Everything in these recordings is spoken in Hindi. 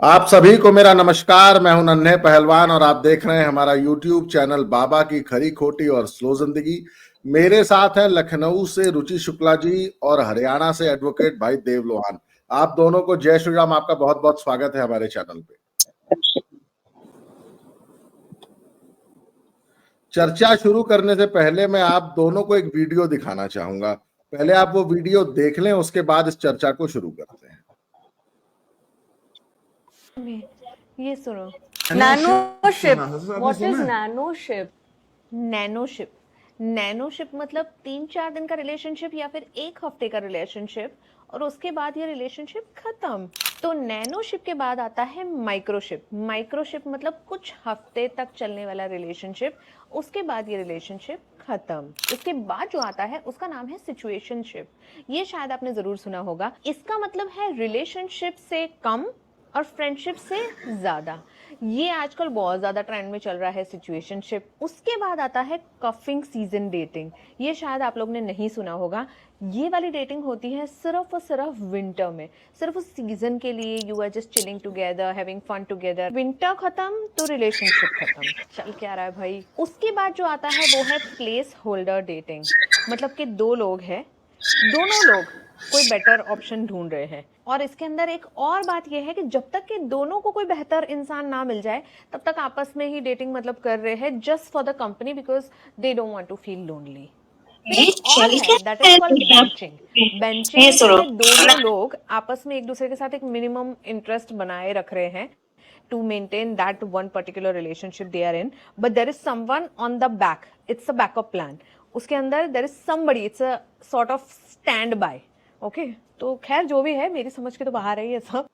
आप सभी को मेरा नमस्कार। मैं हूं नन्हे पहलवान और आप देख रहे हैं हमारा YouTube चैनल बाबा की खरी खोटी और स्लो जिंदगी। मेरे साथ हैं लखनऊ से रुचि शुक्ला जी और हरियाणा से एडवोकेट भाई देव लोहान। आप दोनों को जय श्री राम। आपका बहुत बहुत स्वागत है हमारे चैनल पे। चर्चा शुरू करने से पहले मैं आप दोनों को एक वीडियो दिखाना चाहूंगा। पहले आप वो वीडियो देख लें, उसके बाद इस चर्चा को शुरू करते हैं। ये सुनो, नैनोशिप। What is नैनोशिप? नैनोशिप नैनोशिप मतलब 3-4 दिन का रिलेशनशिप या फिर 1 हफ्ते का रिलेशनशिप और उसके बाद ये रिलेशनशिप खत्म। तो नैनोशिप के बाद आता है माइक्रोशिप। माइक्रोशिप मतलब कुछ हफ्ते तक चलने वाला रिलेशनशिप, उसके बाद ये रिलेशनशिप खत्म। उसके बाद जो आता है उसका नाम है सिचुएशनशिप। ये शायद आपने जरूर सुना होगा। इसका मतलब है रिलेशनशिप से कम और फ्रेंडशिप से ज्यादा। ये आजकल बहुत ज्यादा ट्रेंड में चल रहा है सिचुएशनशिप। उसके बाद आता है कफिंग सीजन डेटिंग। ये शायद आप लोग ने नहीं सुना होगा। ये वाली डेटिंग होती है सिर्फ और सिर्फ विंटर में, सिर्फ उस सीजन के लिए। You are just chilling together, having fun together. Winter खत्म तो रिलेशनशिप खत्म। चल क्या रहा है भाई। उसके बाद जो आता है वो है प्लेस होल्डर डेटिंग। मतलब कि 2 लोग हैं, दोनों लोग कोई बेटर ऑप्शन ढूंढ रहे हैं। और इसके अंदर एक और बात यह है कि जब तक कि दोनों को कोई बेहतर इंसान ना मिल जाए तब तक आपस में ही डेटिंग मतलब कर रहे हैं, just for the company, because they don't want to feel lonely. और है that is called benching. Benching में दोनों लोग आपस में एक दूसरे के साथ एक मिनिमम इंटरेस्ट बनाए रख रहे हैं to maintain that one particular relationship they are in, but there is someone on the back. It's a backup plan. उसके अंदर there is somebody, it's a sort of standby. Okay? तो खैर जो भी है, मेरी समझ के तो बाहर है ये सब।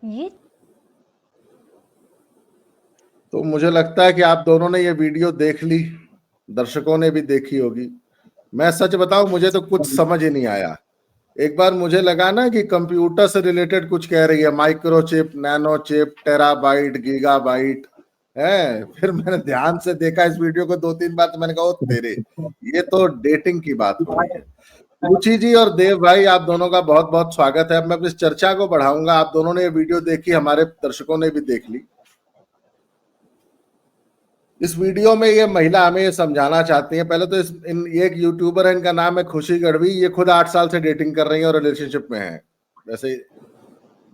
ये तो मुझे लगता है कि आप दोनों ने ये वीडियो देख ली, दर्शकों ने भी देखी होगी। मैं सच बताऊं, मुझे तो कुछ समझ ही नहीं आया। एक बार मुझे लगा ना कि कंप्यूटर से रिलेटेड कुछ कह रही है, microchip, nano chip, terabyte, gigabyte है। फिर मैंने ध्यान से देखा इस वीडियो को 2-3 बार, तो मैंने कहा ओ तेरे, ये तो डेटिंग की बात हो रही है। रुचि जी और देव भाई, आप दोनों का बहुत बहुत स्वागत है। अब मैं अपनी चर्चा को बढ़ाऊंगा। आप दोनों ने ये वीडियो देखी, हमारे दर्शकों ने भी देख ली। इस वीडियो में ये महिला हमें ये समझाना चाहती है। पहले तो ये एक यूट्यूबर है, इनका नाम है खुशी गढ़वी। ये खुद 8 साल से डेटिंग कर रही है और रिलेशनशिप में है। वैसे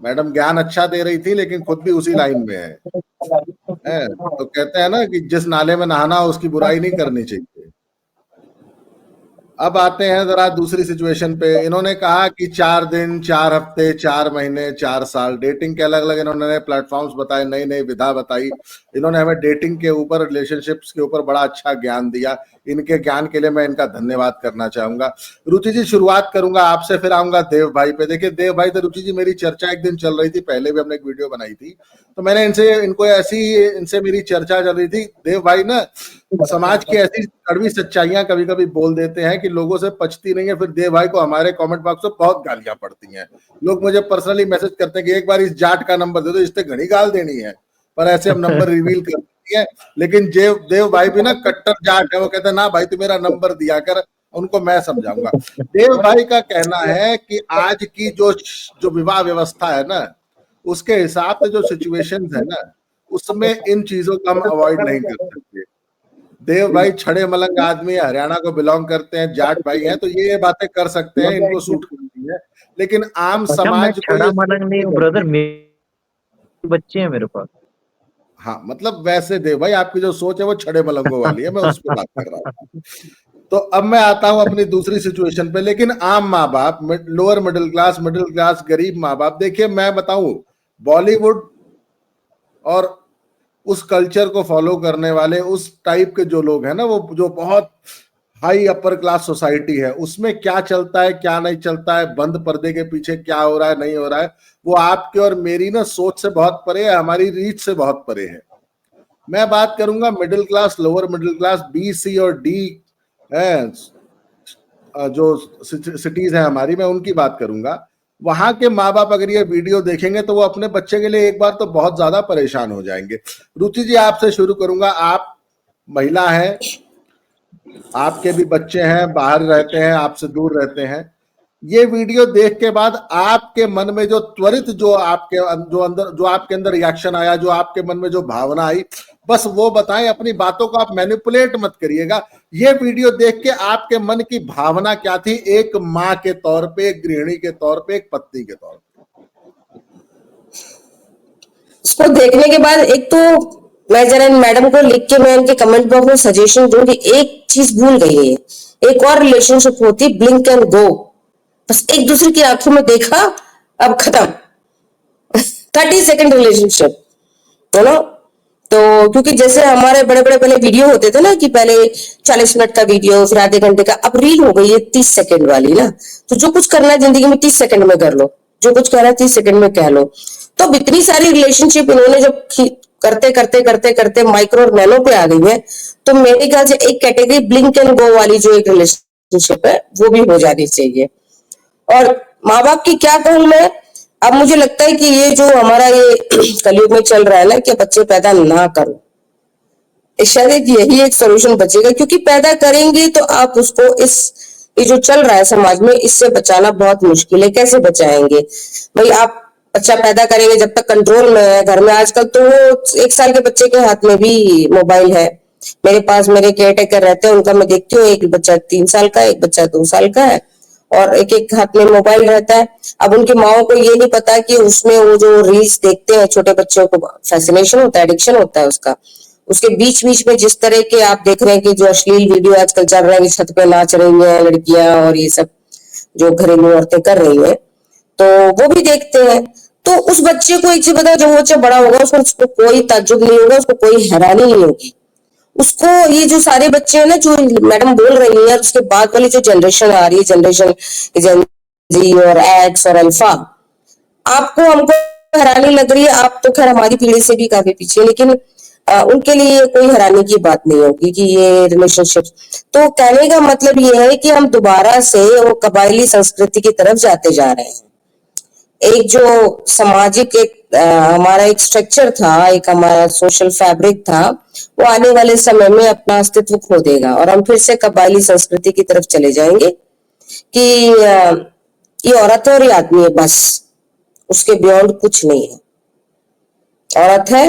मैडम ज्ञान अच्छा दे रही थी, लेकिन खुद भी उसी लाइन में है। तो कहते हैं ना कि जिस नाले में नहाना हो उसकी बुराई नहीं करनी चाहिए। अब आते हैं जरा दूसरी सिचुएशन पे। इन्होंने कहा कि 4 दिन, 4 हफ्ते, 4 महीने, 4 साल, डेटिंग के अलग अलग इन्होंने प्लेटफॉर्म्स बताए, नई नई विधा बताई। इन्होंने हमें डेटिंग के ऊपर, रिलेशनशिप्स के ऊपर बड़ा अच्छा ज्ञान दिया। इनके ज्ञान के लिए मैं इनका धन्यवाद करना चाहूंगा। रुचि जी, शुरुआत करूंगा आपसे, फिर आऊंगा देव भाई पे। देखिए देव भाई, तो रुचि जी मेरी चर्चा एक दिन चल रही थी, पहले भी हमने एक वीडियो बनाई थी, तो मैंने इनसे मेरी चर्चा चल रही थी। देव भाई ना समाज की ऐसी कड़वी सच्चाइयां कभी कभी बोल देते हैं कि लोगों से पचती नहीं है। फिर देव भाई को हमारे कमेंट बॉक्स में बहुत गालियां पड़ती हैं। लोग मुझे पर्सनली मैसेज करते हैं कि एक बार इस जाट का नंबर दे दो, इससे घनी गाल देनी है, पर ऐसे हम नंबर रिवील कर देते हैं। लेकिन देव भाई भी ना कट्टर जाट है। वो कहते हैं ना भाई, तू मेरा नंबर दिया कर, उनको मैं समझाऊंगा। देव भाई का कहना है कि आज की जो विवाह व्यवस्था है ना, उसके हिसाब से जो सिचुएशन है ना, उसमें इन चीजों को हम अवॉइड नहीं कर सकते। देव भाई छड़े मलंग आदमी है, हरियाणा को बिलोंग करते हैं, जाट भाई हैं, तो ये बातें कर सकते हैं, इनको सूट करती है। लेकिन आम समाज को ये मलंग नहीं हूँ ब्रदर, मेरे बच्चे हैं मेरे पास। हाँ, मतलब वैसे देव भाई आपकी जो सोच है वो छड़े मलंगों वाली है, मैं उस पर बात कर रहा हूँ। तो अब मैं आता हूं अपनी दूसरी सिचुएशन पे। लेकिन आम माँ बाप, लोअर मिडिल क्लास, गरीब माँ बाप, देखिए मैं बताऊं, बॉलीवुड और उस कल्चर को फॉलो करने वाले, उस टाइप के जो लोग हैं ना, वो जो बहुत हाई अपर क्लास सोसाइटी है, उसमें क्या चलता है क्या नहीं चलता है, बंद पर्दे के पीछे क्या हो रहा है नहीं हो रहा है, वो आपके और मेरी ना सोच से बहुत परे है, हमारी रीच से बहुत परे है। मैं बात करूंगा middle class, lower middle class, B, C और डी है, जो सिटीज है हमारी, मैं उनकी बात करूंगा। वहां के माँ बाप अगर ये वीडियो देखेंगे तो वो अपने बच्चे के लिए एक बार तो बहुत ज्यादा परेशान हो जाएंगे। रुचि जी, आपसे शुरू करूंगा। आप महिला हैं, आपके भी बच्चे हैं, बाहर रहते हैं, आपसे दूर रहते हैं। ये वीडियो देख के बाद आपके मन में जो त्वरित जो आपके अंदर रिएक्शन आया, जो आपके मन में जो भावना आई, बस वो बताएं। अपनी बातों को आप मैनिपुलेट मत करिएगा। ये वीडियो देख के आपके मन की भावना क्या थी, एक माँ के तौर पे, एक गृहिणी के तौर पे, एक पत्नी के तौर पे? इसको देखने के बाद एक तो मैं जरा इन मैडम को लिख के मैं इनके कमेंट बॉक्स में सजेशन दूं कि एक चीज भूल गई है, एक और रिलेशनशिप होती ब्लिंक एंड गो, बस एक दूसरे की आंखों में देखा, अब खत्म। 30 सेकंड रिलेशनशिप, है ना। तो क्योंकि जैसे हमारे बड़े बड़े पहले वीडियो होते थे ना कि पहले 40 मिनट का वीडियो, फिर आधे घंटे का, अब रील हो गई है 30 सेकंड वाली ना। तो जो कुछ करना है जिंदगी में 30 सेकंड में कर लो, जो कुछ कहना है 30 सेकंड में कह लो। तो अब इतनी सारी रिलेशनशिप इन्होंने जब करते करते करते करते माइक्रो और नैनो पे आ गई है, तो मेरे ख्याल से एक कैटेगरी ब्लिंक एंड गो वाली जो एक रिलेशनशिप है वो भी हो जानी चाहिए। और माँ बाप की क्या कहूं मैं, अब मुझे लगता है कि ये जो हमारा ये कलयुग में चल रहा है ना कि बच्चे पैदा ना करो, शायद यही एक सोल्यूशन बचेगा। क्योंकि पैदा करेंगे तो आप उसको ये जो चल रहा है समाज में, इससे बचाना बहुत मुश्किल है। कैसे बचाएंगे भाई? आप बच्चा पैदा करेंगे जब तक कंट्रोल में है घर में। आजकल तो 1 साल के बच्चे के हाथ में भी मोबाइल है। मेरे पास मेरे केयर टेकर रहते हैं, उनका मैं देखती हूँ, एक बच्चा 3 साल का है, एक बच्चा 2 साल का है, और एक एक हाथ में मोबाइल रहता है। अब उनकी माओ को ये नहीं पता कि उसमें वो जो रील्स देखते हैं, छोटे बच्चों को फैसिनेशन होता है, एडिक्शन होता है उसका। उसके बीच बीच में जिस तरह के आप देख रहे हैं कि जो अश्लील वीडियो आजकल चल रहा है, छत पे नाच रही हैं लड़कियां और ये सब जो घरेलू औरतें कर रही हैं, तो वो भी देखते हैं। तो उस बच्चे को एक चीज बताओ, जब वो बच्चा बड़ा होगा उसको कोई ताज्जुब नहीं होगा, उसको कोई हैरानी नहीं होगी। उसको ये जो सारे बच्चे हैं ना जो मैडम बोल रही है, उसके बाद वाली जो जनरेशन आ रही है, जनरेशन जी और एक्स और अल्फा, आपको हमको हैरानी लग रही है। आप तो खैर हमारी पीढ़ी से भी काफी पीछे, लेकिन उनके लिए कोई हैरानी की बात नहीं होगी कि ये रिलेशनशिप। तो कहने का मतलब ये है कि हम दोबारा से वो कबायली संस्कृति की तरफ जाते जा रहे हैं। एक जो सामाजिक हमारा एक स्ट्रक्चर था, एक हमारा सोशल फैब्रिक था, वो आने वाले समय में अपना अस्तित्व खो देगा और हम फिर से कबायली संस्कृति की तरफ चले जाएंगे कि ये औरत है और ये आदमी है, बस उसके बियॉन्ड कुछ नहीं है। औरत है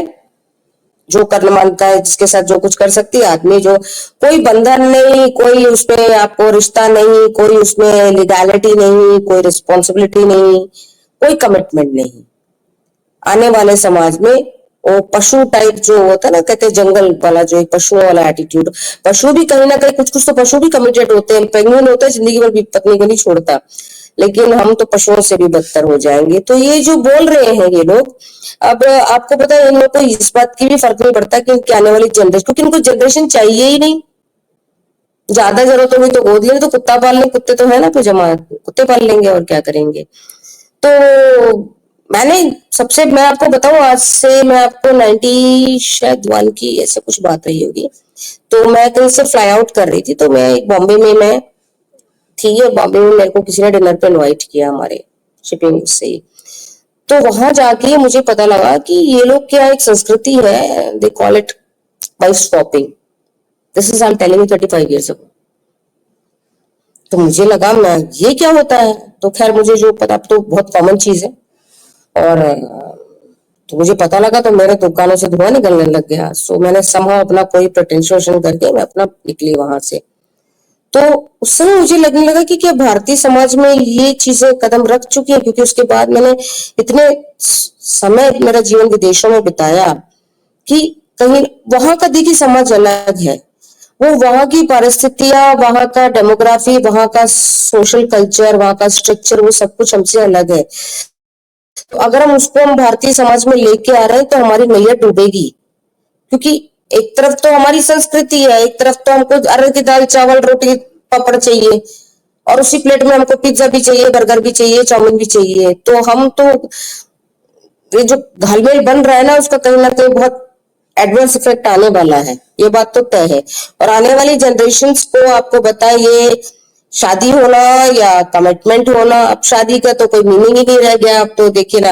जो करना मानता है, जिसके साथ जो कुछ कर सकती है। आदमी जो कोई बंधन नहीं, कोई उसमें आपको रिश्ता नहीं, कोई उसमें लीगैलिटी नहीं, कोई रिस्पॉन्सिबिलिटी नहीं, कोई कमिटमेंट नहीं। आने वाले समाज में वो पशु टाइप जो होता है ना, कहते हैं जंगल वाला, जो एक पशुओं वाला एटीट्यूड। पशु भी कहीं ना कहीं कुछ तो पशु भी कमिटेड होते हैं। पेंगुइन होता है जिंदगी भर पत्नी को नहीं छोड़ता, लेकिन हम तो पशुओं से भी बदतर हो जाएंगे। तो ये जो बोल रहे हैं ये लोग, अब आपको पता है इन लोग को इस बात की भी फर्क नहीं पड़ता कि इनकी आने वाली जनरेशन, क्योंकि इनको जनरेशन चाहिए ही नहीं। ज्यादा जरूरत होगी तो गोद लेंगे, तो कुत्ता पाल लेंगे, कुत्ते तो है ना, फिर जमा कुत्ते पाल लेंगे और क्या करेंगे। तो मैं आपको बताऊं, आज से मैं आपको 90 शायद 1 की ऐसे कुछ बात रही होगी। तो मैं कहीं से फ्लाई आउट कर रही थी, तो मैं बॉम्बे में मैं थी, और बॉम्बे में मेरे को किसी ने डिनर पे इनवाइट किया हमारे शिपिंग से। तो वहां जाके मुझे पता लगा कि ये लोग क्या एक संस्कृति है, they call it wife swapping. This is I am telling you 35 years ago। तो मुझे लगा मैं ये क्या होता है, तो खैर मुझे जो पता, तो बहुत कॉमन चीज है। और तो मुझे पता लगा, तो मेरे दुकानों से धुआं निकलने लग गया। सो मैंने समहाउ अपना कोई प्रेटेंशन करके मैं अपना निकली वहां से। तो उस समय मुझे लगने लगा कि क्या भारतीय समाज में ये चीजें कदम रख चुकी है, क्योंकि उसके बाद मैंने इतने समय मेरा जीवन विदेशों में बिताया कि कहीं वहां का देखिए समाज अलग है। वो वहां की परिस्थितियां, वहां का डेमोग्राफी, वहां का सोशल कल्चर, वहां का स्ट्रक्चर, वो सब कुछ हमसे अलग है। तो अगर हम उसको हम भारतीय समाज में लेके आ रहे हैं तो हमारी नैया डूबेगी। क्योंकि एक तरफ तो हमारी संस्कृति है, एक तरफ तो हमको अरहर की दाल, चावल, रोटी, पापड़ चाहिए, और उसी प्लेट में हमको पिज्जा भी चाहिए, बर्गर भी चाहिए, चाउमीन भी चाहिए। तो हम तो ये जो घालमेल बन रहा है ना, उसका कहीं ना कहीं बहुत एडवर्स इफेक्ट आने वाला है, ये बात तो तय है। और आने वाली जनरेशन को आपको बताए, ये शादी होना या कमिटमेंट होना, अब शादी का तो कोई मीनिंग ही नहीं रह गया। अब तो देखिए ना,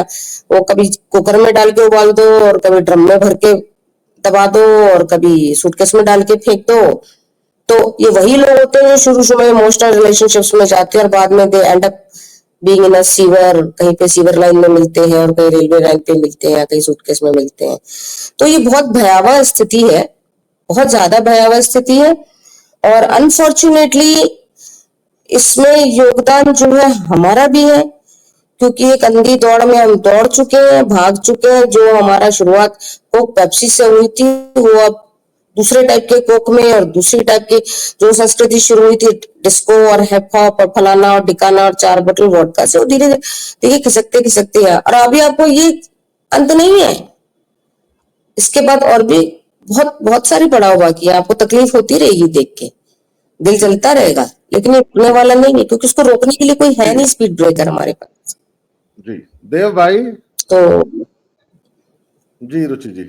वो कभी कुकर में डाल के उबाल दो, और कभी ड्रम में भर के दबा दो, और कभी सूटकेस में डाल के फेंक दो। तो ये वही लोग होते हैं जो शुरू में इमोशनल रिलेशनशिप्स में जाते हैं और बाद में they end up being in a sewer, कहीं पे सीवर लाइन में मिलते हैं और कहीं रेलवे लाइन पे मिलते हैं, कहीं सूटकेस में मिलते हैं। तो ये बहुत भयावह स्थिति है, बहुत ज्यादा भयावह स्थिति है। और अनफॉर्चुनेटली इसमें योगदान जो है हमारा भी है, क्योंकि एक अंधी दौड़ में हम दौड़ चुके हैं, भाग चुके हैं। जो हमारा शुरुआत कोक पेप्सी से हुई थी, वो अब दूसरे टाइप के कोक में और दूसरी टाइप की जो संस्कृति शुरू हुई थी डिस्को और हिप हॉप और फलाना और ढिकाना और 4 बोतल वोडका से, वो धीरे धीरे देखिए खिसकते खिसकते है। और अभी आपको ये अंत नहीं है, इसके बाद और भी बहुत बहुत सारी पड़ाव बाकी है। आपको तकलीफ होती रहेगी देख के, दिल चलता रहेगा, लेकिन ये रुकने वाला नहीं है, क्योंकि उसको रोकने के लिए कोई है नहीं स्पीड ब्रेकर हमारे पास। जी देव भाई, तो जी रुचि जी,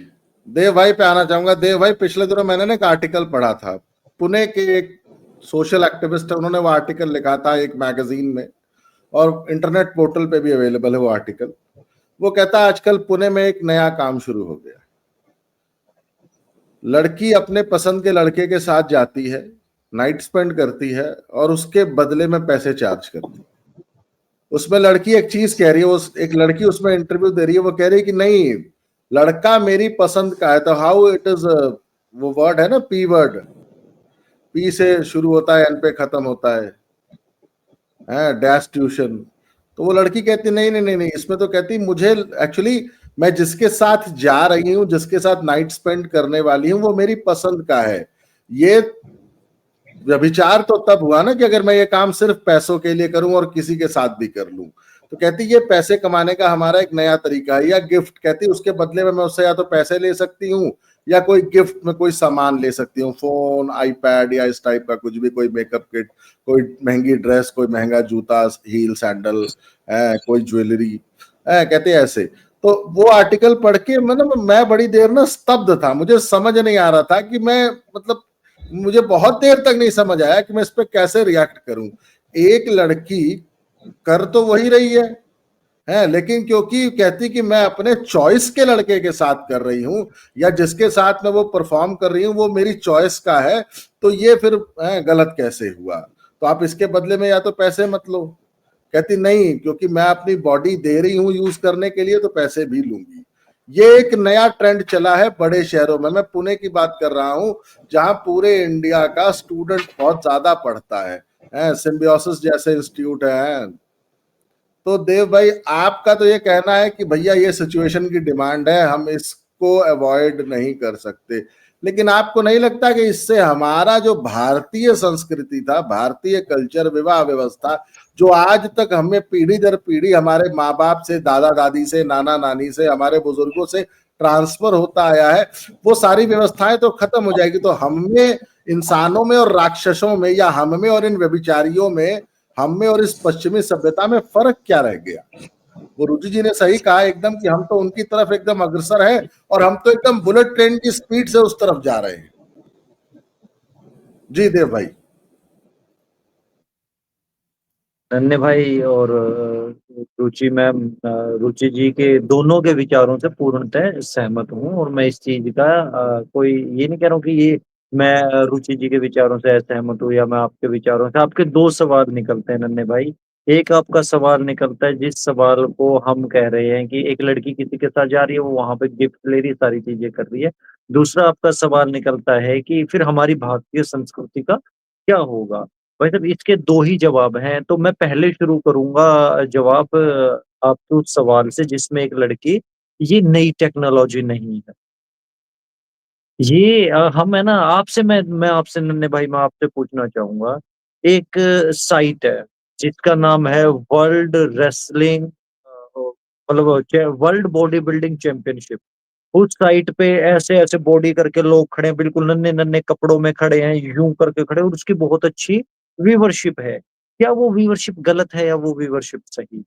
देव भाई पे आना चाहूंगा। देव भाई, पिछले दिनों मैंने ना एक आर्टिकल पढ़ा था, पुणे के एक सोशल एक्टिविस्ट है, उन्होंने वो आर्टिकल लिखा था एक मैगजीन में और इंटरनेट पोर्टल पे भी अवेलेबल है वो आर्टिकल। वो कहता है आजकल पुणे में एक नया काम शुरू हो गया, लड़की अपने पसंद के लड़के के साथ जाती है, नाइट स्पेंड करती है और उसके बदले में पैसे चार्ज करती है। उसमें लड़की एक चीज कह रही है, एक लड़की उसमें इंटरव्यू दे रही है, वो कह रही है कि नहीं, लड़का मेरी पसंद का है। तो हाउ इट इज, वो वर्ड है ना पी वर्ड, पी से शुरू होता है एन पे खत्म होता है डैश ट्यूशन। तो वो लड़की कहती नहीं नहीं नहीं नहीं, इसमें तो कहती मुझे एक्चुअली मैं जिसके साथ जा रही हूँ, जिसके साथ नाइट स्पेंड करने वाली हूँ, वो मेरी पसंद का है। ये व्यभिचार तो तब हुआ ना कि अगर मैं ये काम सिर्फ पैसों के लिए करूं और किसी के साथ भी कर लूं। तो कहती ये पैसे कमाने का हमारा एक नया तरीका है। या गिफ्ट, कहती उसके बदले में मैं उससे या तो पैसे ले सकती हूँ या कोई गिफ्ट में कोई सामान ले सकती हूँ, फोन, आईपैड या इस टाइप का कुछ भी, कोई मेकअप किट, कोई महंगी ड्रेस, कोई महंगा जूता, हील, सैंडल, कोई ज्वेलरी, कहते ऐसे। तो वो आर्टिकल पढ़ के मतलब मैं बड़ी देर ना स्तब्ध था, मुझे समझ नहीं आ रहा था कि मैं, मतलब मुझे बहुत देर तक नहीं समझ आया कि मैं इस पे कैसे रिएक्ट करूं। एक लड़की कर तो वही रही है, लेकिन क्योंकि कहती कि मैं अपने चॉइस के लड़के के साथ कर रही हूं या जिसके साथ मैं वो परफॉर्म कर रही हूं वो मेरी चॉइस का है, तो ये फिर गलत कैसे हुआ? तो आप इसके बदले में या तो पैसे मत लो। कहती नहीं, क्योंकि मैं अपनी बॉडी दे रही हूं यूज करने के लिए, तो पैसे भी लूंगी। ये एक नया ट्रेंड चला है बड़े शहरों में। मैं पुणे की बात कर रहा हूं, जहां पूरे इंडिया का स्टूडेंट बहुत ज्यादा पढ़ता है, सिम्बियोसिस जैसे इंस्टीट्यूट है। तो देव भाई, आपका तो ये कहना है कि भैया ये सिचुएशन की डिमांड है, हम इसको अवॉइड नहीं कर सकते, लेकिन आपको नहीं लगता कि इससे हमारा जो भारतीय संस्कृति था, भारतीय कल्चर, विवाह व्यवस्था, जो आज तक हमें पीढ़ी दर पीढ़ी हमारे माँ बाप से, दादा दादी से, नाना नानी से, हमारे बुजुर्गों से ट्रांसफर होता आया है, वो सारी व्यवस्थाएं तो खत्म हो जाएगी। तो हमें, इंसानों में और राक्षसों में, या हम में और इन व्यभिचारियों में, हम में और इस पश्चिमी सभ्यता में फर्क क्या रह गया? वो रुचि जी ने सही कहा एकदम कि हम तो उनकी तरफ एकदम अग्रसर है और हम तो एकदम बुलेट ट्रेन की स्पीड से उस तरफ जा रहे हैं। जी देव भाई। नन्हे भाई और रुचि मैम, रुचि जी के दोनों के विचारों से पूर्णतः सहमत हूँ। और मैं इस चीज का कोई ये नहीं कह रहा हूँ कि ये मैं रुचि जी के विचारों से असहमत हूँ या मैं आपके विचारों से। आपके दो सवाल निकलते हैं नन्हे भाई। एक आपका सवाल निकलता है जिस सवाल को हम कह रहे हैं कि एक लड़की किसी के साथ जा रही है, वो वहां पे गिफ्ट ले रही है, सारी चीजें कर रही है। दूसरा आपका सवाल निकलता है कि फिर हमारी भारतीय संस्कृति का क्या होगा। भाई साहब, इसके दो ही जवाब हैं। तो मैं पहले शुरू करूंगा जवाब आपके उस सवाल से जिसमें एक लड़की, ये नई टेक्नोलॉजी नहीं है। ये हम है ना, आपसे मैं आपसे नन्हे भाई, मैं आपसे पूछना चाहूंगा। एक साइट है जिसका नाम है वर्ल्ड रेसलिंग, मतलब वर्ल्ड बॉडी बिल्डिंग चैंपियनशिप। उस साइट पे ऐसे ऐसे बॉडी करके लोग खड़े हैं, बिल्कुल नन्हे नन्हे कपड़ों में खड़े हैं, यूं करके खड़े हैं, और उसकी बहुत अच्छी व्यूवरशिप है। क्या वो व्यूवरशिप गलत है या वो व्यूवरशिप सही?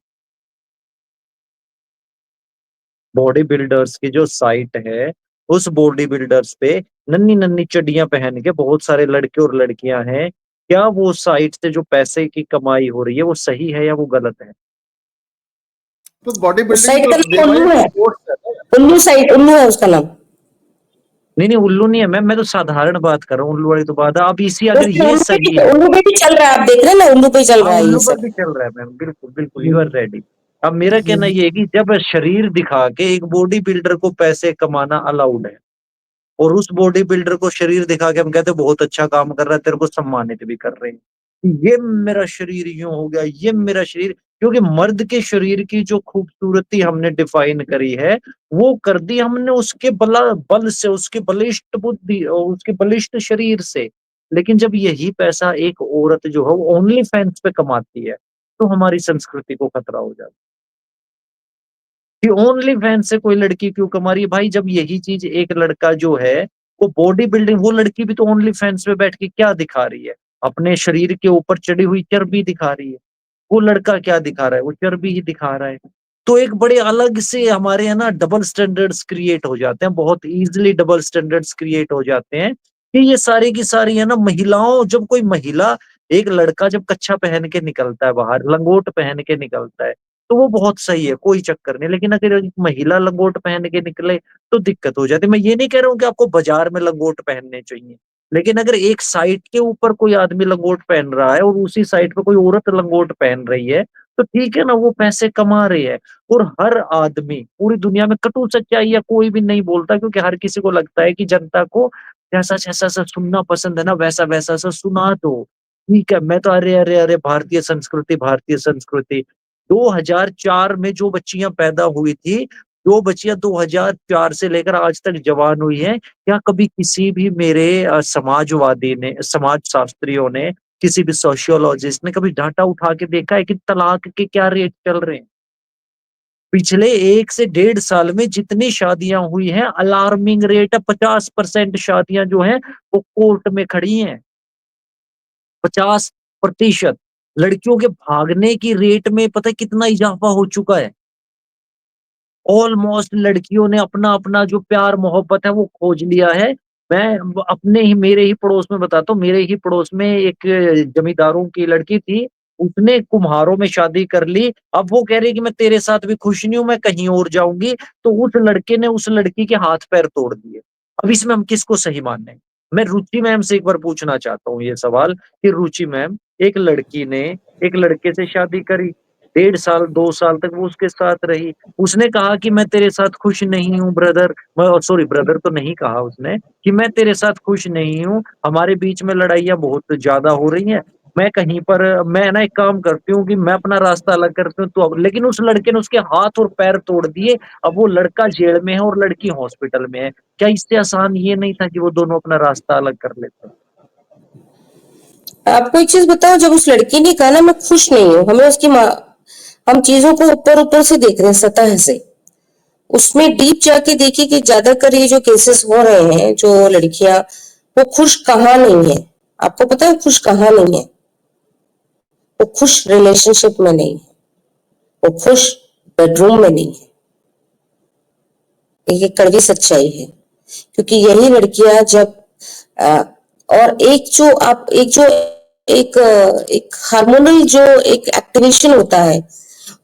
बॉडी बिल्डर्स की जो साइट है, उस बॉडी बिल्डर्स पे नन्ही नन्ही चड्डियां पहन के बहुत सारे लड़के और लड़कियां हैं। क्या वो साइट से जो पैसे की कमाई हो रही है वो सही है या वो गलत है? तो बॉडी उस साइट बिल्डिंग का तो नाम देव भाई उल्लू है, स्पोर्ट्स है ना? उल्लू साइट, उल्लू है उसका नाम। नहीं नहीं, उल्लू नहीं है मैम, मैं तो साधारण बात कर रहा हूँ, उल्लू वाली तो बात है। अब इसी अगर ये उल्लू पे सही है, उल्लू पे भी चल रहा है, आप देख रहे हैं ना, उल्लू पे चल हाँ रहा है ये उल्लू पर सब। भी चल रहा है मैम, बिल्कुल बिल्कुल, यू आर रेडी। अब मेरा कहना ये है कि जब शरीर दिखा के एक बॉडी बिल्डर को पैसे कमाना अलाउड है, और उस बॉडी बिल्डर को शरीर दिखा के हम कहते हैं बहुत अच्छा काम कर रहा है, तेरे को सम्मानित भी कर रहे हैं, ये मेरा शरीर यूं हो गया, ये मेरा शरीर, क्योंकि मर्द के शरीर की जो खूबसूरती हमने डिफाइन करी है, वो कर दी हमने उसके बल से, उसके बलिष्ठ बुद्धि और उसके बलिष्ठ शरीर से। लेकिन जब यही पैसा एक औरत जो है वो ओनली फैंस पे कमाती है, तो हमारी संस्कृति को खतरा हो जाता है कि ओनली फैंस से कोई लड़की क्यों कमा रही है भाई। जब यही चीज एक लड़का जो है वो बॉडी बिल्डिंग, वो लड़की भी तो ओनली फैंस पे बैठ के क्या दिखा रही है, अपने शरीर के ऊपर चढ़ी हुई चर्बी दिखा रही है। वो लड़का क्या दिखा रहा है, वो चर्बी ही दिखा रहा है। तो एक बड़े अलग से हमारे है ना डबल स्टैंडर्ड्स क्रिएट हो जाते हैं, बहुत इजीली डबल स्टैंडर्ड्स क्रिएट हो जाते हैं कि ये सारी की सारी है ना महिलाओं, जब कोई महिला, एक लड़का जब कच्छा पहन के निकलता है बाहर, लंगोट पहन के निकलता है, तो वो बहुत सही है, कोई चक्कर नहीं। लेकिन अगर एक महिला लंगोट पहन के निकले तो दिक्कत हो जाती है। मैं ये नहीं कह रहा हूँ कि आपको बाजार में लंगोट पहनने चाहिए, लेकिन अगर एक साइट के ऊपर कोई आदमी लंगोट पहन रहा है और उसी साइट पे कोई औरत लंगोट पहन रही है, तो ठीक है ना, वो पैसे कमा रही है। और हर आदमी पूरी दुनिया में कटु सच्चाई या कोई भी नहीं बोलता, क्योंकि हर किसी को लगता है कि जनता को जैसा जैसा सा सुनना पसंद है ना, वैसा वैसा सा सुना दो। ठीक है, मैं तो अरे अरे अरे भारतीय संस्कृति, भारतीय संस्कृति। 2004 में जो बच्चियां पैदा हुई थी, जो बच्चियां 2004 से लेकर आज तक जवान हुई हैं, क्या कभी किसी भी मेरे समाजवादी ने, समाज शास्त्रियों ने, किसी भी सोशियोलॉजिस्ट ने कभी डाटा उठा के देखा है कि तलाक के क्या रेट चल रहे हैं? पिछले 1 से 1.5 साल में जितनी शादियां हुई हैं, अलार्मिंग रेट है, 50% शादियां जो हैं वो कोर्ट में खड़ी हैं। 50%। लड़कियों के भागने की रेट में पता है कितना इजाफा हो चुका है। ऑलमोस्ट लड़कियों ने अपना अपना जो प्यार मोहब्बत है वो खोज लिया है। मैं अपने ही, मेरे ही पड़ोस में बताता हूँ, मेरे ही पड़ोस में एक जमींदारों की लड़की थी, उसने कुम्हारों में शादी कर ली। अब वो कह रही है कि मैं तेरे साथ भी खुश नहीं हूँ, मैं कहीं और जाऊंगी। तो उस लड़के ने उस लड़की के हाथ पैर तोड़ दिए। अब इसमें हम किसको सही माने? मैं रुचि मैम से एक बार पूछना चाहता हूँ ये सवाल कि रुचि मैम, एक लड़की ने एक लड़के से शादी करी, 1.5 साल 2 साल तक वो उसके साथ रही, उसने कहा कि मैं तेरे साथ खुश नहीं हूँ ब्रदर, सॉरी ब्रदर तो नहीं कहा उसने, कि मैं तेरे साथ खुश नहीं हूँ, हमारे बीच में लड़ाइयाँ बहुत ज्यादा हो रही हैं, मैं कहीं पर, मैं ना एक काम करती हूँ कि मैं अपना रास्ता अलग करती हूँ, तो अब लेकिन उस लड़के ने उसके हाथ और पैर तोड़ दिए। अब वो लड़का जेल में है और लड़की हॉस्पिटल में है। क्या इससे आसान ये नहीं था कि वो दोनों अपना रास्ता अलग कर लेते? आपको एक चीज बताओ, जब उस लड़की ने कहा ना मैं खुश नहीं हूँ, हमें उसकी हम चीजों को ऊपर ऊपर से देख रहे हैं, सतह से। उसमें डीप जाके देखिए कि ज्यादातर ये जो केसेस हो रहे हैं, जो लड़कियां वो खुश कहाँ नहीं है, आपको पता है खुश कहाँ नहीं है? वो खुश रिलेशनशिप में नहीं है, वो खुश बेडरूम में नहीं है। ये कड़वी सच्चाई है, क्योंकि यही लड़कियां जब और एक हार्मोनल जो एक एक्टिवेशन होता है,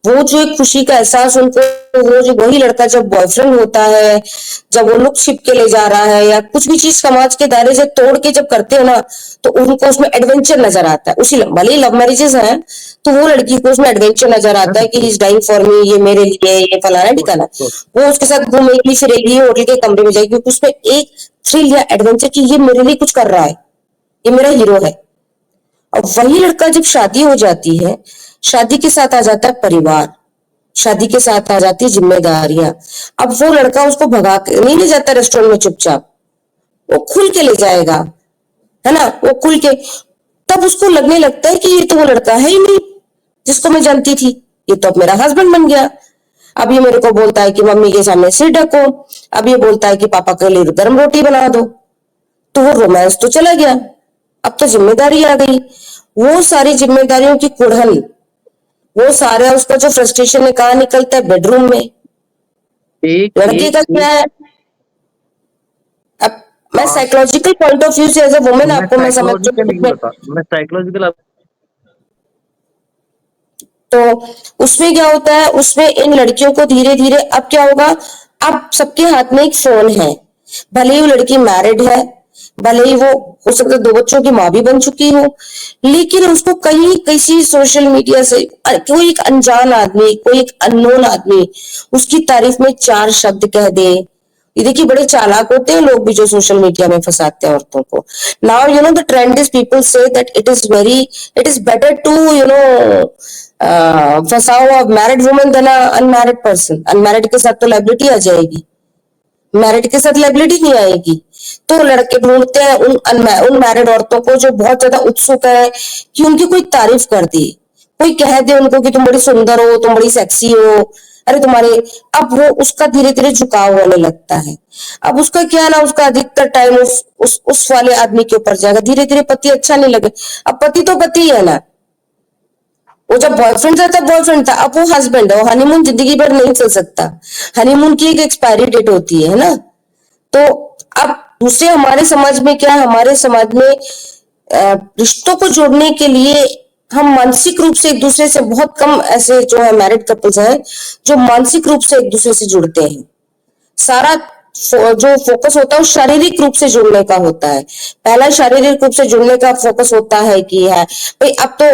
वो जो एक खुशी का एहसास उनको, वो जो वही लड़का जब बॉयफ्रेंड होता है, जब वो लुक छिप के ले जा रहा है या कुछ भी चीज समाज के दायरे से तोड़ के जब करते हो ना, तो उनको उसमें एडवेंचर नजर आता है। उसी भले ही लव मैरिजेस हैं, तो वो लड़की को उसमें एडवेंचर नजर आता है कि he is dying for me, ये मेरे लिए, ये फलाना ठिकाना। वो उसके साथ घूमेगी फिरेगी, होटल के कमरे में जाएगी, क्योंकि उसमें एक थ्रिल या एडवेंचर की ये मेरे लिए कुछ कर रहा है, ये मेरा हीरो है। और वही लड़का जब शादी हो जाती है, शादी के साथ आ जाता है परिवार, शादी के साथ आ जाती है जिम्मेदारियां। अब वो लड़का उसको भगा के नहीं ले जाता रेस्टोरेंट में चुपचाप, वो खुल के ले जाएगा, है ना, वो खुल के। तब उसको लगने लगता है कि ये तो वो लड़का है ही नहीं जिसको मैं जानती थी, ये तो अब मेरा हस्बैंड बन गया। अब ये मेरे को बोलता है कि मम्मी के सामने सिर ढको, अब ये बोलता है कि पापा के लिए गर्म रोटी बना दो। तो वो रोमांस तो चला गया, अब तो जिम्मेदारी आ गई। वो सारी जिम्मेदारियों की कुड़हल, वो सारा उसका जो फ्रस्ट्रेशन है कहाँ निकलता है? बेडरूम में। लड़के का क्या है? अब मैं साइकोलॉजिकल पॉइंट ऑफ व्यू से एज ए वुमेन आपको मैं समझती हूँ, मैं साइकोलॉजिकल। तो उसमें क्या होता है, उसमें इन लड़कियों को धीरे धीरे अब क्या होगा, अब सबके हाथ में एक फोन है, भले ही वो लड़की मैरिड है, भले ही वो हो सकता है 2 बच्चों की माँ भी बन चुकी हो, लेकिन उसको कहीं किसी सोशल मीडिया से कोई एक अनजान आदमी, कोई एक अननोन आदमी उसकी तारीफ में 4 शब्द कह दे। ये देखिए बड़े चालाक होते हैं लोग भी जो सोशल मीडिया में फंसाते हैं औरतों को। Now you know the trend is people say that it is better to फंसाओ a married woman than a unmarried person. Unmarried के साथ तो लाइबिलिटी आ जाएगी, मैरिड के साथ लाइबिलिटी नहीं आएगी। तो लड़के ढूंढते हैं उन मैरिड औरतों को जो बहुत ज्यादा उत्सुक है कि उनकी कोई तारीफ कर दे, कोई कह दे उनको कि तुम बड़ी सुंदर हो, तुम बड़ी सेक्सी हो, अरे तुम्हारे। अब वो उसका धीरे धीरे झुकाव होने लगता है। अब उसका क्या ना, उसका अधिकतर टाइम उस वाले आदमी के ऊपर जाएगा। धीरे धीरे पति अच्छा नहीं लगे। अब पति तो पति है ना, वो जब बॉयफ्रेंड था तब बॉयफ्रेंड था, अब वो हस्बैंड है। वो हनीमून जिंदगी भर नहीं चल सकता, हनीमून की एक एक्सपायरी डेट होती है ना। तो अब दूसरे हमारे समाज में क्या है, हमारे समाज में रिश्तों को जोड़ने के लिए हम मानसिक रूप से एक दूसरे से, बहुत कम ऐसे जो है मैरिड कपल्स हैं जो मानसिक रूप से एक दूसरे से जुड़ते हैं। सारा जो फोकस होता है वो शारीरिक रूप से जुड़ने का होता है। पहला शारीरिक रूप से जुड़ने का फोकस होता है कि है भाई अब तो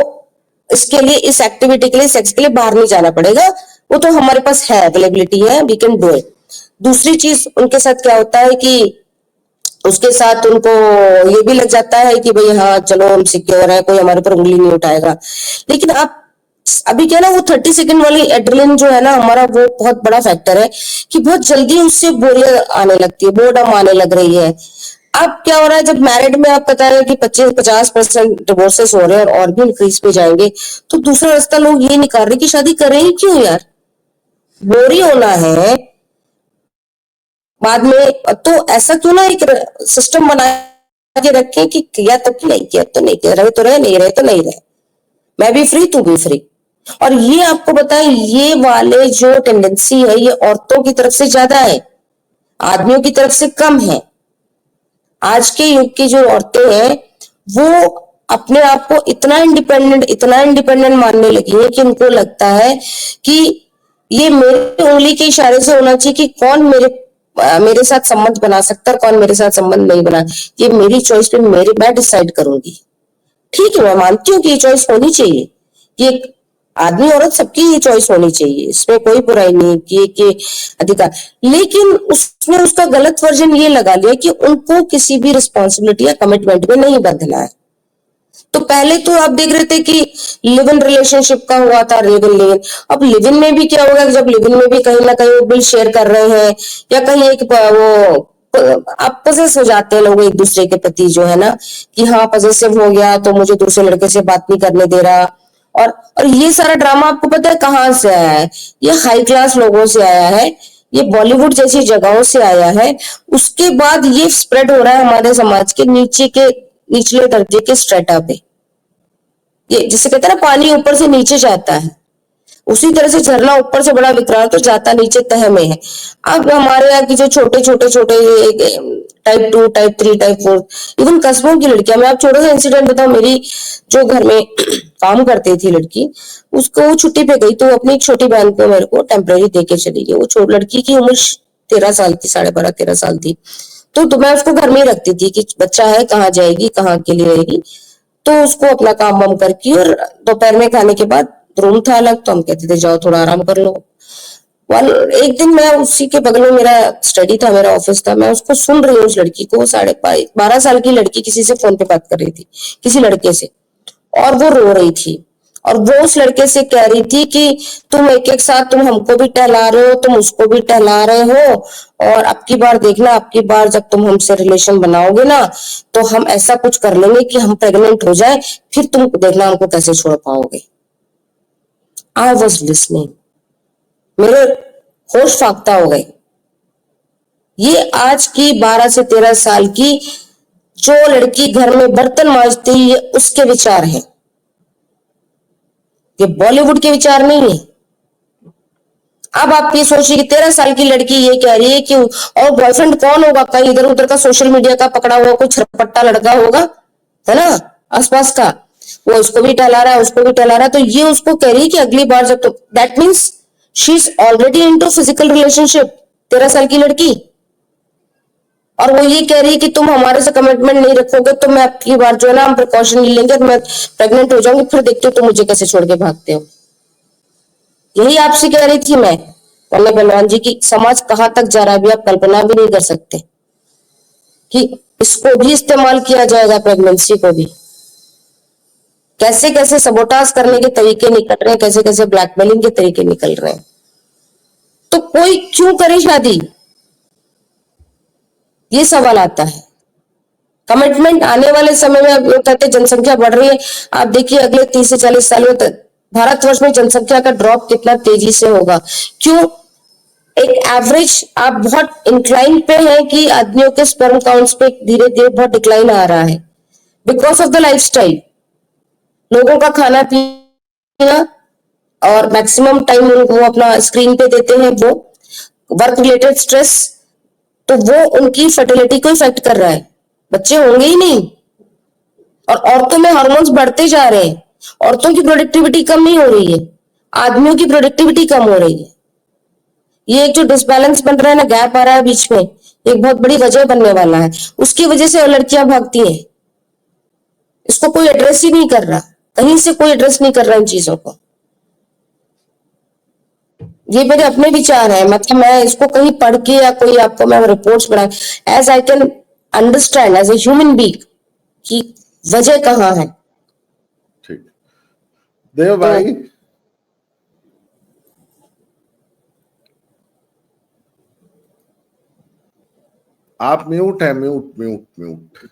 इसके लिए, इस एक्टिविटी के लिए, सेक्स के लिए बाहर नहीं जाना पड़ेगा, वो तो हमारे पास है, अवेलेबिलिटी है, वी कैन डू इट। दूसरी चीज उनके साथ क्या होता है कि उसके साथ उनको ये भी लग जाता है कि भाई हाँ चलो हम सिक्योर है, कोई हमारे पर उंगली नहीं उठाएगा। लेकिन आप अभी क्या ना, वो 30 सेकंड वाली एड्रेनलिन जो है ना हमारा, वो बहुत बड़ा फैक्टर है कि बहुत जल्दी उससे बोरियत आने लगती है, बोर्डम आने लग रही है। अब क्या हो रहा है, जब मैरिड में आप बता रहे हैं कि 50% डिवोर्सेस हो रहे हैं और भी इंक्रीज पे जाएंगे, तो दूसरा रास्ता लोग ये निकाल रहे कि शादी करें ही क्यों यार, बोरी होना है बाद में। तो ऐसा क्यों ना एक सिस्टम बना के रखें कि किया तो कि नहीं किया तो नहीं किया, रहे तो रहे, नहीं रहे तो नहीं रहे, मैं भी फ्री तू भी फ्री। और ये आपको बताएं, ये वाले जो टेंडेंसी है ये औरतों की तरफ से ज्यादा है, आदमियों की तरफ से कम है। आज के युग की जो औरतें हैं वो अपने आप को इतना इंडिपेंडेंट मानने लगी है कि उनको लगता है कि ये मेरे उंगली के इशारे से होना चाहिए कि कौन मेरे साथ संबंध बना सकता है, कौन मेरे साथ संबंध नहीं बना, ये मेरी चॉइस पे मैं डिसाइड करूंगी। ठीक है, मैं मानती हूँ कि ये चॉइस होनी चाहिए, ये आदमी औरत सबकी ये चॉइस होनी चाहिए, इसमें कोई बुराई नहीं कि अधिकार। लेकिन उसने उसका गलत वर्जन ये लगा लिया कि उनको किसी भी रिस्पॉन्सिबिलिटी या कमिटमेंट में नहीं बंधना है। तो पहले तो आप देख रहे थे कि लिव इन रिलेशनशिप का हुआ था, लिव इन। अब लिव इन में भी क्या होगा, जब लिव इन में भी कहीं ना कहीं वो बिल शेयर कर रहे हैं या कहीं एक वो आप पजेसिव हो जाते हैं लोग एक दूसरे के प्रति, जो है ना कि हाँ पजेसिव हो गया तो मुझे दूसरे लड़के से बात नहीं करने दे रहा। और ये सारा ड्रामा आपको पता है कहाँ से आया है, ये हाई क्लास लोगों से आया है, ये बॉलीवुड जैसी जगहों से आया है। उसके बाद ये स्प्रेड हो रहा है हमारे समाज के निचले दर्जे के स्ट्रेटा पे। ये जिसे कहते हैं ना पानी ऊपर से नीचे जाता है, उसी तरह से झरना ऊपर से बड़ा विकराल तो जाता नीचे तह में है। अब हमारे यहाँ की जो छोटे टाइप 2, टाइप 3, टाइप 4 इवन कस्बों की लड़कियां, मैं आप छोटा सा इंसिडेंट बताऊं, मेरी जो घर में काम करती थी लड़की, उसको वो छुट्टी पे गई तो अपनी एक छोटी बहन को मेरे को टेम्परेरी दे के चली गई। वो लड़की की उम्र 13 साल थी, 12.5-13 साल थी। तो मैं उसको घर में ही रखती थी कि बच्चा है, कहाँ जाएगी, कहाँ के लिए रहेगी। तो उसको अपना काम वाम करके और दोपहर में खाने के बाद रूम था अलग, तो हम कहते थे जाओ थोड़ा आराम कर लो। एक दिन मैं उसी के बगल में मेरा स्टडी था, मेरा ऑफिस था, मैं उसको सुन रही हूँ उस लड़की को, 12.5 साल की लड़की किसी से फोन पे बात कर रही थी, किसी लड़के से, और वो रो रही थी। और वो उस लड़के से कह रही थी कि तुम एक साथ तुम हमको भी टहला रहे हो, तुम उसको भी टहला रहे हो, और अब की बार देखना, अब की बार जब तुम हमसे रिलेशन बनाओगे ना तो हम ऐसा कुछ कर लेंगे कि हम प्रेग्नेंट हो जाए, फिर तुम देखना हमको कैसे छोड़ पाओगे। आई वॉज लिसनिंग, मेरे होश फाख्ता हो गए। ये आज की 12 से 13 साल की जो लड़की घर में बर्तन मांजती है, ये उसके विचार है, ये बॉलीवुड के विचार नहीं है। अब आप ये सोचिए कि 13 साल की लड़की ये कह रही है कि और बॉयफ्रेंड कौन होगा, कहीं इधर उधर का सोशल मीडिया का पकड़ा हुआ कोई छरपट्टा लड़का होगा, है ना, आसपास का, वो उसको भी टहला रहा है, उसको भी टहला रहा है। तो ये उसको कह रही है कि अगली बार जब, तो that means she is already into physical relationship, 13 साल की लड़की। और वो ये कह रही है कि तुम हमारे से कमिटमेंट नहीं रखोगे तो मैं आपकी बार जो है ना हम प्रिकॉशन नहीं लेंगे और मैं प्रेग्नेंट हो जाऊंगी, फिर देखते हो तुम मुझे कैसे छोड़ के भागते हो। यही आपसे कह रही थी मैं पल्लव बलवान जी की समाज कहाँ तक जा रहा है, अभी आप कल्पना भी नहीं कर सकते कि इसको भी इस्तेमाल किया जाएगा, प्रेगनेंसी को भी। कैसे कैसे सबोटाज करने के तरीके निकल रहे हैं, कैसे कैसे ब्लैकमेलिंग के तरीके निकल रहे हैं। तो कोई क्यों करे शादी, ये सवाल आता है। कमिटमेंट आने वाले समय में, अब लोग कहते हैं जनसंख्या बढ़ रही है, आप देखिए अगले 30 से 40 साल में भारतवर्ष में जनसंख्या का ड्रॉप कितना तेजी से होगा। क्यों? एक एवरेज आप बहुत इंक्लाइन पे है कि आदमियों के स्पर्म काउंट्स पे धीरे धीरे बहुत डिक्लाइन आ रहा है बिकॉज ऑफ द लाइफस्टाइल। लोगों का खाना पीना और मैक्सिमम टाइम वो अपना स्क्रीन पे देते हैं, वो वर्क रिलेटेड स्ट्रेस, तो वो उनकी फर्टिलिटी को इफेक्ट कर रहा है, बच्चे होंगे ही नहीं। और औरतों में हार्मोन्स बढ़ते जा रहे हैं, औरतों की प्रोडक्टिविटी कम नहीं हो रही है, आदमियों की प्रोडक्टिविटी कम हो रही है। ये एक जो डिसबैलेंस बन रहा है ना, गैप आ रहा है बीच में, एक बहुत बड़ी वजह बनने वाला है। उसकी वजह से लड़कियां भागती हैं। इसको कोई एड्रेस ही नहीं कर रहा, कहीं से कोई एड्रेस नहीं कर रहा इन चीजों को। ये मेरे अपने विचार है, मतलब मैं इसको कहीं पढ़ के या कोई आपको मैं रिपोर्ट्स बना, as I can understand as a human being कि वजह कहाँ है। ठीक, देव भाई आप म्यूट है, म्यूट म्यूट म्यूट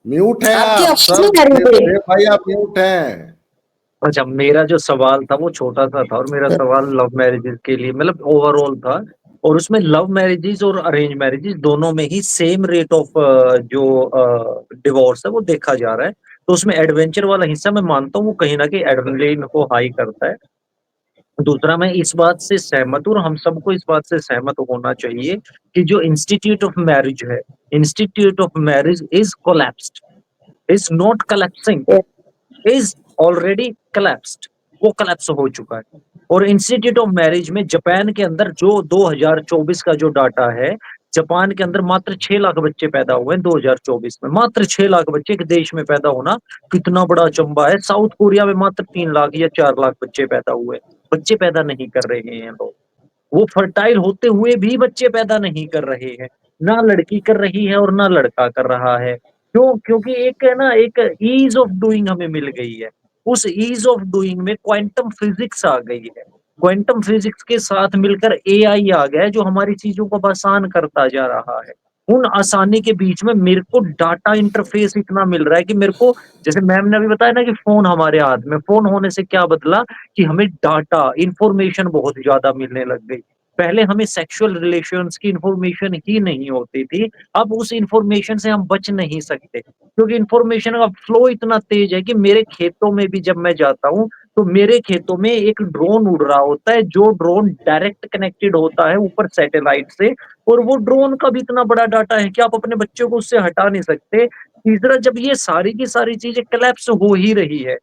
म्यूट है आपकी आप आवाज सब। नहीं आ रही है। देव भाई आप म्यूट हैं। अच्छा, मेरा जो सवाल था वो छोटा सा था और मेरा सवाल लव मैरिजेस के लिए मतलब ओवरऑल था, और उसमें लव मैरिजेस और अरेंज मैरिजेस दोनों में ही सेम रेट ऑफ जो डिवोर्स है वो देखा जा रहा है। तो उसमें एडवेंचर वाला हिस्सा मैं मानता हूँ वो कहीं ना कहीं एड्रेनलिन को हाई करता है। दूसरा, मैं इस बात से सहमत हूँ और हम सबको इस बात से सहमत होना चाहिए कि जो इंस्टीट्यूट ऑफ मैरिज है, institute of marriage is collapsed, is not collapsing, is already collapsed, वो कोलैप्स हो चुका है। और इंस्टीट्यूट ऑफ मैरिज में जापान के अंदर जो 2024 का जो डाटा है, जापान के अंदर मात्र 6 लाख बच्चे पैदा हुए हैं 2024 में, मात्र 6 लाख बच्चे एक देश में पैदा होना कितना बड़ा अचंभा है। साउथ कोरिया में मात्र 3 लाख या 4 लाख बच्चे पैदा हुए, बच्चे पैदा नहीं कर रहे हैं लोग। वो फर्टाइल होते हुए भी बच्चे पैदा नहीं कर रहे हैं, ना लड़की कर रही है और ना लड़का कर रहा है। क्यों? क्योंकि एक है ना, एक ईज ऑफ डूइंग हमें मिल गई है। उस ईज ऑफ डूइंग में क्वांटम फिजिक्स आ गई है, क्वांटम फिजिक्स के साथ मिलकर एआई आ गया है जो हमारी चीजों को आसान करता जा रहा है। उन आसानी के बीच में मेरे को डाटा इंटरफेस इतना मिल रहा है कि मेरे को, जैसे मैम ने अभी बताया ना कि फोन हमारे हाथ में, फोन होने से क्या बदला कि हमें डाटा इंफॉर्मेशन बहुत ज्यादा मिलने लग गई। पहले हमें सेक्सुअल रिलेशंस की इंफॉर्मेशन ही नहीं होती थी, अब उस इंफॉर्मेशन से हम बच नहीं सकते क्योंकि इंफॉर्मेशन का फ्लो इतना तेज है कि मेरे खेतों में भी जब मैं जाता हूँ तो मेरे खेतों में एक ड्रोन उड़ रहा होता है, जो ड्रोन डायरेक्ट कनेक्टेड होता है ऊपर सैटेलाइट से, और वो ड्रोन का भी इतना बड़ा डाटा है कि आप अपने बच्चों को उससे हटा नहीं सकते। तीसरा, जब ये सारी की सारी चीजें कोलैप्स हो ही रही है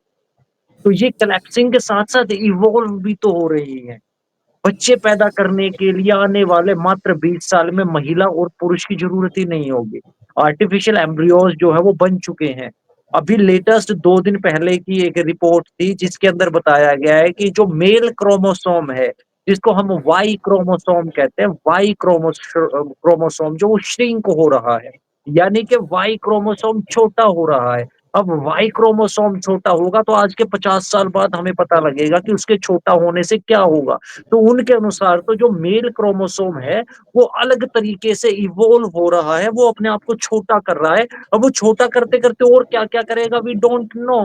तो ये कोलैप्सिंग के साथ साथ इवॉल्व भी तो हो रही है। बच्चे पैदा करने के लिए आने वाले मात्र 20 साल में महिला और पुरुष की जरूरत ही नहीं होगी। आर्टिफिशियल एम्ब्रियोज जो है वो बन चुके हैं। अभी लेटेस्ट 2 दिन पहले की एक रिपोर्ट थी जिसके अंदर बताया गया है कि जो मेल क्रोमोसोम है, जिसको हम वाई क्रोमोसोम कहते हैं, वाई क्रोमोसोम जो वो श्रिंक हो रहा है, यानी कि वाई क्रोमोसोम छोटा हो रहा है। अब वाई क्रोमोसोम छोटा होगा तो आज के 50 साल बाद हमें पता लगेगा कि उसके छोटा होने से क्या होगा। तो उनके अनुसार तो जो मेल क्रोमोसोम है वो अलग तरीके से इवोल्व हो रहा है, वो अपने आप को छोटा कर रहा है। अब वो छोटा करते करते और क्या क्या करेगा वी डोंट नो।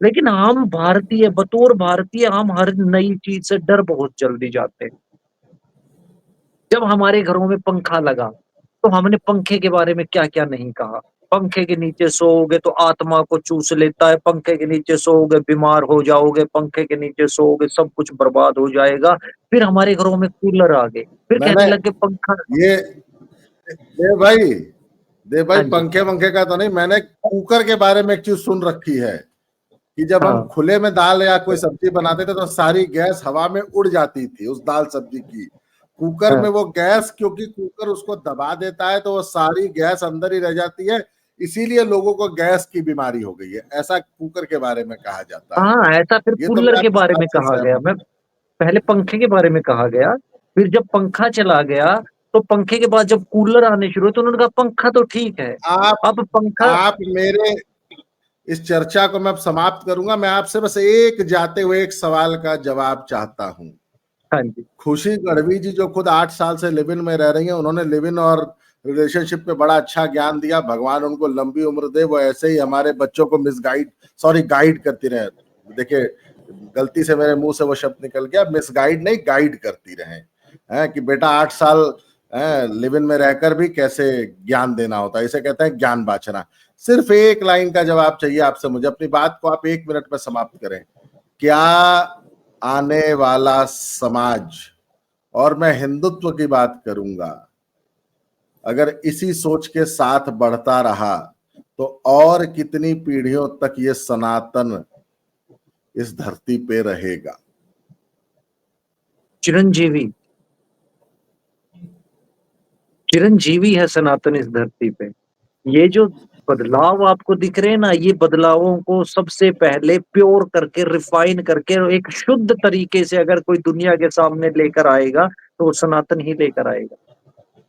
लेकिन हम भारतीय, बतौर भारतीय, हम हर नई चीज से डर बहुत जल्दी जाते हैं। जब हमारे घरों में पंखा लगा तो हमने पंखे के बारे में क्या क्या नहीं कहा। पंखे के नीचे सोओगे तो आत्मा को चूस लेता है, पंखे के नीचे सोओगे बीमार हो जाओगे, पंखे के नीचे सोओगे सब कुछ बर्बाद हो जाएगा। फिर हमारे घरों में कूलर आ गए, फिर कहने मैंने लगे पंखा। ये देव भाई, देव भाई हाँ जी। पंखे वंखे का तो नहीं, मैंने कुकर के बारे में एक चीज सुन रखी है कि जब हम हाँ खुले में दाल या कोई सब्जी बनाते थे तो सारी गैस हवा में उड़ जाती थी उस दाल सब्जी की। कुकर हाँ। में वो गैस, क्योंकि कुकर उसको दबा देता है तो वो सारी गैस अंदर ही रह जाती है, इसीलिए लोगों को गैस की बीमारी हो गई है, ऐसा कुकर के बारे में कहा जाता है। हाँ, ऐसा फिर ये तो कूलर मैं के आपकी बारे बात में से कहा गया। सहमत मैं पहले पंखे के बारे में कहा गया, फिर जब पंखा चला गया तो पंखे के बाद जब कूलर आने शुरू हुए तो उन्होंने कहा पंखा तो ठीक है। हूं। अब पंखा आप मेरे इस चर्चा को मैं अब समाप्त करूंगा। मैं आपसे बस एक जाते हुए एक सवाल का जवाब चाहता हूं। हाँ जी। खुशी गढ़वी जी जो खुद 8 साल से लिव इन में रह रही हैं, उन्होंने लिव इन और रिलेशनशिप पे बड़ा अच्छा ज्ञान दिया। भगवान उनको लंबी उम्र दे, वो ऐसे ही हमारे बच्चों को गाइड करती रहे। देखिए, गलती से मेरे मुंह से वो शब्द निकल गया, मिसगाइड नहीं, गाइड करती रहे हैं कि बेटा 8 साल लिव इन में रहकर भी कैसे ज्ञान देना होता है, इसे कहते हैं ज्ञान बांटना। सिर्फ एक लाइन का जवाब चाहिए आपसे मुझे, अपनी बात को आप 1 मिनट में समाप्त करें। क्या आने वाला समाज, और मैं हिंदुत्व की बात करूंगा, अगर इसी सोच के साथ बढ़ता रहा तो और कितनी पीढ़ियों तक ये सनातन इस धरती पे रहेगा? चिरंजीवी चिरंजीवी है सनातन इस धरती पे। ये जो बदलाव आपको दिख रहे हैं ना, ये बदलावों को सबसे पहले प्योर करके, रिफाइन करके और एक शुद्ध तरीके से अगर कोई दुनिया के सामने लेकर आएगा तो वो सनातन ही लेकर आएगा।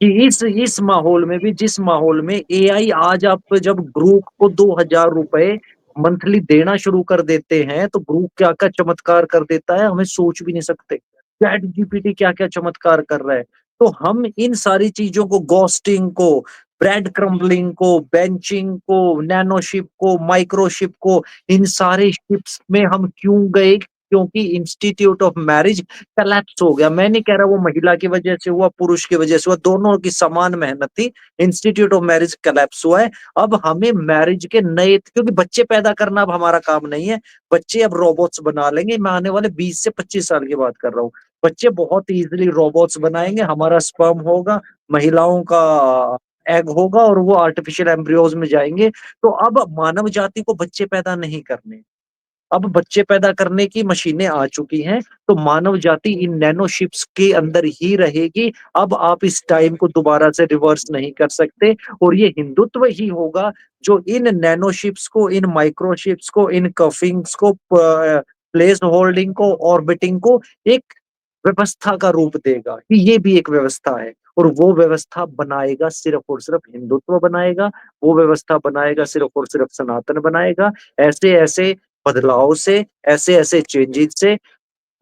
कि इस माहौल में भी, जिस माहौल में एआई आज आप जब ग्रुप को 2000 रुपए मंथली देना शुरू कर देते हैं तो ग्रुप क्या क्या चमत्कार कर देता है हमें सोच भी नहीं सकते। चैट जीपीटी क्या क्या चमत्कार कर रहा है। तो हम इन सारी चीजों को, गोस्टिंग को, ब्रेड क्रम्बलिंग को, बेंचिंग को, नैनोशिप को, माइक्रोशिप को, इन सारे शिप्स में हम क्यों गए? क्योंकि इंस्टीट्यूट ऑफ मैरिज कलेप्स हो गया। मैं नहीं कह रहा वो महिला की वजह से हुआ, पुरुष की वजह से हुआ, दोनों की समान मेहनत थी। इंस्टीट्यूट ऑफ मैरिज कलेप्स हुआ है। अब हमें मैरिज के नए, क्योंकि बच्चे पैदा करना अब हमारा काम नहीं है। बच्चे अब रोबोट्स बना लेंगे। मैं आने वाले 20 से 25 साल की बात कर रहा हूँ। बच्चे बहुत इजीली रोबोट्स बनाएंगे, हमारा स्पर्म होगा, महिलाओं का एग होगा और वो आर्टिफिशियल एम्ब्रियोज में जाएंगे। तो अब मानव जाति को बच्चे पैदा नहीं करने, अब बच्चे पैदा करने की मशीनें आ चुकी हैं। तो मानव जाति इन नैनो शिप्स के अंदर ही रहेगी। अब आप इस टाइम को दोबारा से रिवर्स नहीं कर सकते। और ये हिंदुत्व ही होगा जो इन नैनो शिप्स को, इन माइक्रोशिप्स को, इन कफिंग्स को, प्लेस होल्डिंग को, ऑर्बिटिंग को एक व्यवस्था का रूप देगा कि ये भी एक व्यवस्था है। और वो व्यवस्था बनाएगा सिर्फ और सिर्फ हिंदुत्व बनाएगा। वो व्यवस्था बनाएगा सिर्फ और सिर्फ सनातन बनाएगा। ऐसे ऐसे बदलाव से, ऐसे ऐसे चेंजेस से,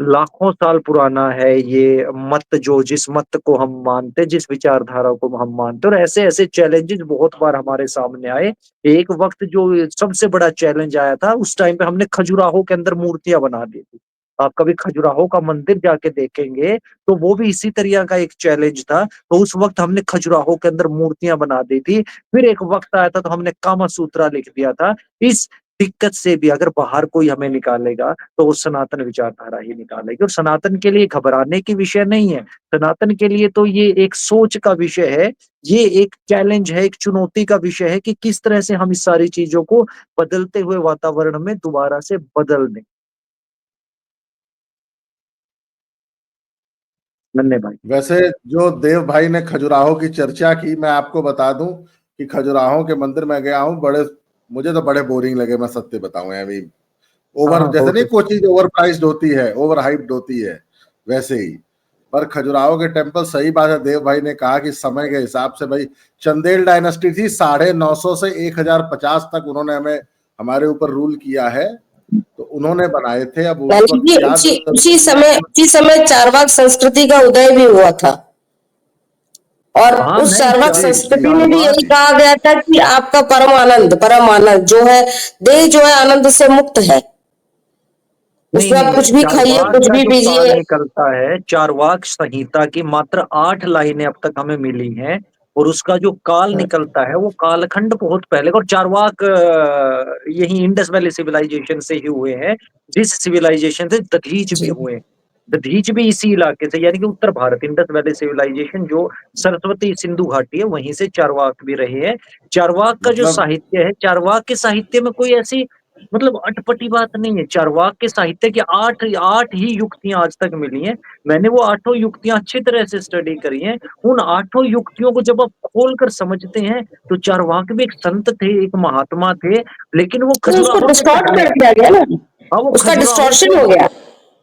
लाखों साल पुराना है ये मत, जो जिस मत को हम मानते, जिस विचारधारा को हम मानते। और ऐसे ऐसे चैलेंजेस बहुत बार हमारे सामने आए। एक वक्त जो सबसे बड़ा चैलेंज आया था, उस टाइम पे हमने खजुराहो के अंदर मूर्तियां बना दी थी। आप कभी खजुराहो का मंदिर जाके देखेंगे तो वो भी इसी तरह का एक चैलेंज था। तो उस वक्त हमने खजुराहो के अंदर मूर्तियां बना दी थी। फिर एक वक्त आया था तो हमने कामा सूत्रा लिख दिया था। इस दिक्कत से भी अगर बाहर कोई हमें निकालेगा तो वो सनातन विचारधारा ही निकालेगी। और सनातन के लिए घबराने की विषय नहीं है। सनातन के लिए तो ये एक सोच का विषय है, ये एक चैलेंज है, एक चुनौती का विषय है कि किस तरह से हम इस सारी चीजों को बदलते हुए वातावरण में दोबारा से बदल दें। नन्हे भाई। वैसे जो देव भाई ने खजुराहो की चर्चा की, मैं आपको बता दूं कि खजुराहो के मंदिर में गया हूं, मुझे तो बड़े बोरिंग लगे, मैं सत्य बताऊं। ओवर, हाँ, जैसे बहुत नहीं कोई चीज ओवर प्राइस्ड होती है, ओवर हाइप्ड होती है, वैसे ही। पर खजुराहो के टेम्पल, सही बात है, देव भाई ने कहा कि समय के हिसाब से, भाई चंदेल डायनेस्टी थी, 950 से 1050 तक उन्होंने हमारे ऊपर रूल किया है, तो उन्होंने बनाए थे। अब उस यानी वक्त कि क्या उसी समय चारवाक संस्कृति का उदय भी हुआ था। और हाँ, उस नहीं, चारवाक जी संस्कृति में भी चारवाक यही कहा गया था कि आपका परम आनंद जो है, देह जो है आनंद से मुक्त है। नहीं उसमें आप नहीं, कुछ भी खाइए, चारवाक कुछ का भी जो काल पीजिए। निकलता है, चारवाक संहिता की मात्र 8 लाइनें अब तक हमें मिली हैं। और उसका जो काल निकलता है वो कालखंड बहुत पहले का। और चारवाक यही इंडस वैली सिविलाइजेशन से ही हुए हैं, जिस सिविलाइजेशन से दधीच भी जी हुए हैं। दधीच भी इसी इलाके से, यानी कि उत्तर भारत, इंडस वैली सिविलाइजेशन जो सरस्वती सिंधु घाटी है, वहीं से चारवाक भी रहे हैं। चारवाक का जो मतलब साहित्य है, चारवाक के साहित्य में कोई ऐसी मतलब अटपटी बात नहीं है। चार्वाक के साहित्य की आठ ही युक्तियां आज तक मिली हैं। मैंने वो 8 युक्तियां अच्छी तरह से स्टडी करी हैं। उन 8 युक्तियों को जब आप खोलकर समझते हैं तो चार्वाक भी एक संत थे, एक महात्मा थे, लेकिन वो तो उसको खजुराहो से डिस्टॉर्ट पहले कर थे। दिया गया ना, हाँ, वो उसका डिस्टॉर्शन हो गया।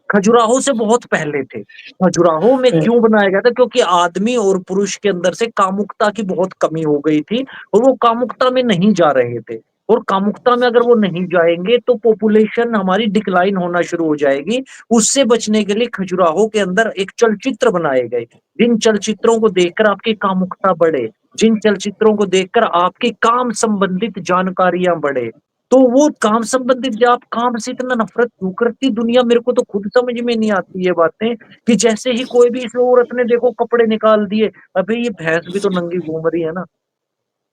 खजुराहो से बहुत पहले थे। खजुराहो में क्यों बनाया गया था? क्योंकि आदमी और पुरुष के अंदर से कामुकता की बहुत कमी हो गई थी और वो कामुकता में नहीं जा रहे थे। और कामुकता में अगर वो नहीं जाएंगे तो पॉपुलेशन हमारी डिक्लाइन होना शुरू हो जाएगी। उससे बचने के लिए खजुराहो के अंदर एक चलचित्र बनाए गए। जिन चलचित्रों को देखकर आपकी कामुकता बढ़े, जिन चलचित्रों को देखकर आपकी काम संबंधित जानकारियां बढ़े, तो वो काम संबंधित, जब आप काम से इतना नफरत क्यों करती दुनिया, मेरे को तो खुद समझ में नहीं आती ये बातें। कि जैसे ही कोई भी इस औरत ने देखो कपड़े निकाल दिए, अबे ये भैंस भी तो नंगी घूम रही है ना।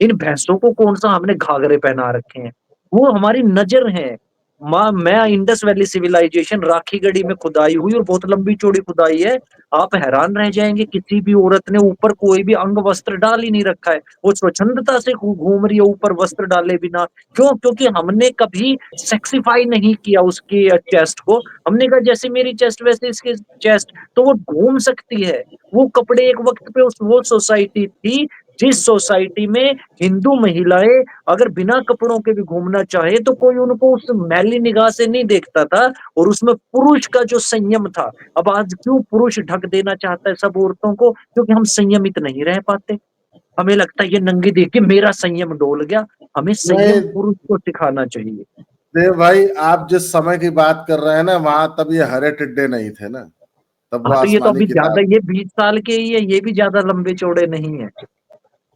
इन भैंसों को कौन सा हमने घाघरे पहना रखे हैं? वो हमारी नजर है। माँ, मैं इंडस वैली सिविलाइजेशन राखीगढ़ी में खुदाई हुई और बहुत लंबी चौड़ी खुदाई है। आप हैरान रह जाएंगे, किसी भी औरत ने ऊपर कोई भी अंग वस्त्र डाल ही नहीं रखा है। वो स्वच्छंदता से घूम रही है ऊपर वस्त्र डाले बिना। क्यों? क्योंकि हमने कभी सेक्सीफाई नहीं किया उसके चेस्ट को। हमने कहा जैसे मेरी चेस्ट वैसे इसके चेस्ट, तो वो घूम सकती है। वो कपड़े एक वक्त पे वो सोसाइटी थी जिस सोसाइटी में हिंदू महिलाएं अगर बिना कपड़ों के भी घूमना चाहे तो कोई उनको उस मैली निगाह से नहीं देखता था। और उसमें पुरुष का जो संयम था। अब आज क्यों पुरुष ढक देना चाहता है सब औरतों को? क्योंकि हम संयमित नहीं रह पाते। हमें लगता है ये नंगी देख के मेरा संयम डोल गया। हमें संयम नहीं पुरुष को सिखाना चाहिए। देव भाई, आप जिस समय की बात कर रहे हैं ना, वहां तब ये हरे टिड्डे नहीं थे ना, तब वो हाँ, तो ये तो आसमानी अभी ज्यादा, किताब। ये 20 साल के ही है, ये भी ज्यादा लंबे चौड़े नहीं है।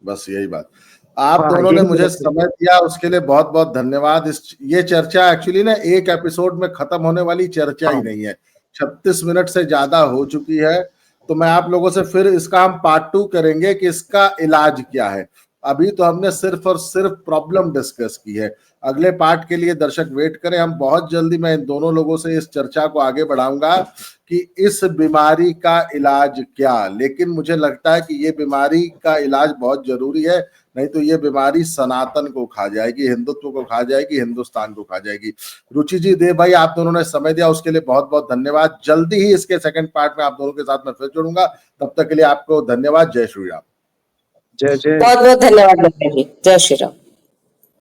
बस यही बात। आप हाँ, दोनों ने यही मुझे मेरा तो। समय दिया, उसके लिए बहुत बहुत धन्यवाद। इस ये चर्चा एक्चुअली ना एक एपिसोड में खत्म होने वाली चर्चा ही हाँ, नहीं है। 36 मिनट से ज्यादा हो चुकी है। तो मैं आप लोगों से फिर इसका हम पार्ट 2 करेंगे कि इसका इलाज क्या है। अभी तो हमने सिर्फ और सिर्फ प्रॉब्लम डिस्कस की है। अगले पार्ट के लिए दर्शक वेट करें। हम बहुत जल्दी, मैं इन दोनों लोगों से इस चर्चा को आगे बढ़ाऊंगा कि इस बीमारी का इलाज क्या। लेकिन मुझे लगता है कि ये बीमारी का इलाज बहुत जरूरी है, नहीं तो ये बीमारी सनातन को खा जाएगी, हिंदुत्व को खा जाएगी, हिंदुस्तान को खा जाएगी। रुचि जी, देव भाई, आप दोनों ने समय दिया उसके लिए बहुत बहुत धन्यवाद। जल्दी ही इसके सेकंड पार्ट में आप दोनों के साथ मैं फिर जुड़ूंगा। तब तक के लिए आपको धन्यवाद। जय श्री राम। जय जय। बहुत बहुत धन्यवाद, जय श्री राम।